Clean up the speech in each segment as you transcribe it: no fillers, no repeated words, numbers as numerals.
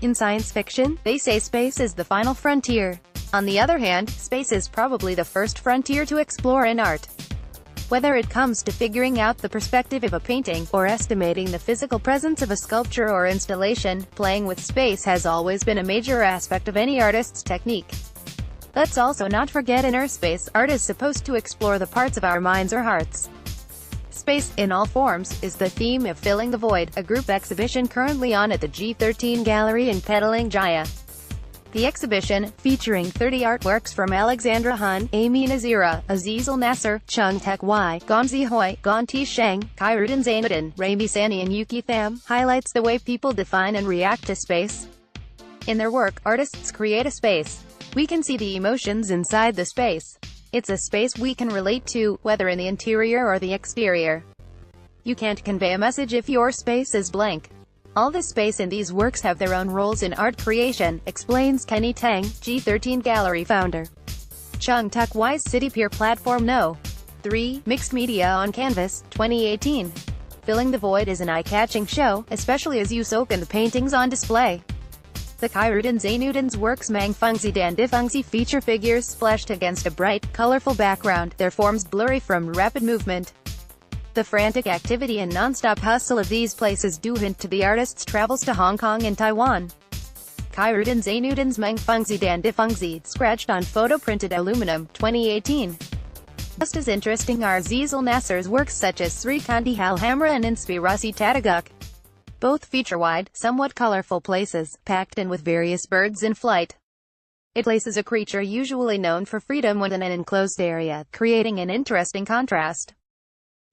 In science fiction, they say space is the final frontier. On the other hand, space is probably the first frontier to explore in art. Whether it comes to figuring out the perspective of a painting, or estimating the physical presence of a sculpture or installation, playing with space has always been a major aspect of any artist's technique. Let's also not forget inner space. Art is supposed to explore the parts of our minds or hearts. Space, in all forms, is the theme of Filling the Void, a group exhibition currently on at the G13 Gallery in Petaling Jaya. The exhibition, featuring 30 artworks from Alexandra Han, Amy Nazira, Aziz Al Nasser, Chung Tek Wai, Gonzi Hoi, Gonti Sheng, Khairuddin Zainuddin, Rami Sani and Yuki Tham, highlights the way people define and react to space. In their work, artists create a space. We can see the emotions inside the space. It's a space we can relate to, whether in the interior or the exterior. You can't convey a message if your space is blank. All the space in these works have their own roles in art creation, explains Kenny Tang, G13 Gallery founder. Chung Tak Wai's City Pier Platform No. 3, Mixed Media on Canvas, 2018. Filling the Void is an eye-catching show, especially as you soak in the paintings on display. The Khairuddin Zainuddin's works Mang Fungzi Dan Difungzi feature figures splashed against a bright, colorful background, their forms blurry from rapid movement. The frantic activity and non-stop hustle of these places do hint to the artist's travels to Hong Kong and Taiwan. Khairuddin Zainuddin's Mang Fungzi Dan Difungzi, scratched on photo-printed aluminum, 2018. Just as interesting are Aziz Al Nasser's works such as Sri Kandi Halhamra and Inspirasi Tataguk. Both feature wide, somewhat colorful places, packed in with various birds in flight. It places a creature usually known for freedom within an enclosed area, creating an interesting contrast.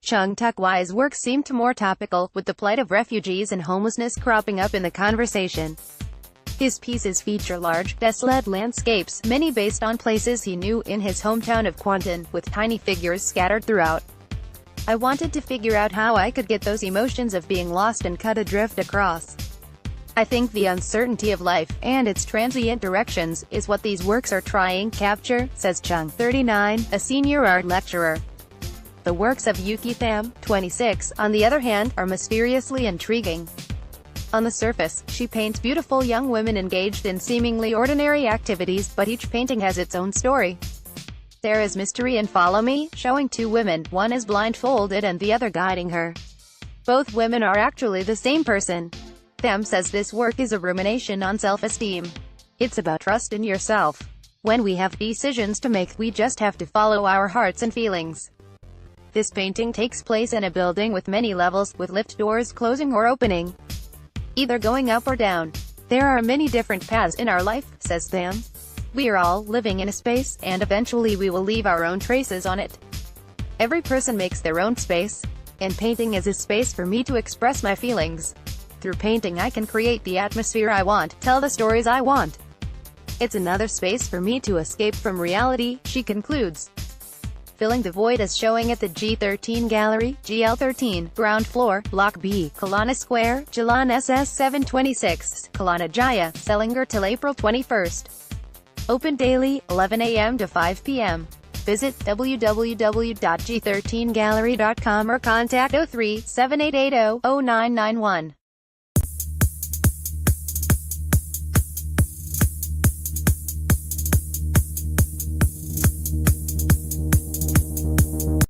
Chung Tak Wai's works seem to more topical, with the plight of refugees and homelessness cropping up in the conversation. His pieces feature large, desolate landscapes, many based on places he knew in his hometown of Kuantan, with tiny figures scattered throughout. I wanted to figure out how I could get those emotions of being lost and cut adrift across. I think the uncertainty of life, and its transient directions, is what these works are trying to capture, says Chung, 39, a senior art lecturer. The works of Yuki Tham, 26, on the other hand, are mysteriously intriguing. On the surface, she paints beautiful young women engaged in seemingly ordinary activities, but each painting has its own story. There is mystery in Follow Me, showing two women, one is blindfolded and the other guiding her. Both women are actually the same person. Tham says this work is a rumination on self-esteem. It's about trust in yourself. When we have decisions to make, we just have to follow our hearts and feelings. This painting takes place in a building with many levels, with lift doors closing or opening, either going up or down. There are many different paths in our life, says Tham. We are all living in a space, and eventually we will leave our own traces on it. Every person makes their own space, and painting is a space for me to express my feelings. Through painting I can create the atmosphere I want, tell the stories I want. It's another space for me to escape from reality, she concludes. Filling the Void is showing at the G13 Gallery, GL13, ground floor, Block B, Kelana Square, Jalan SS 726, Kelana Jaya, Selangor till April 21st. Open daily, 11 a.m. to 5 p.m. Visit www.g13gallery.com or contact 03-7880-0991.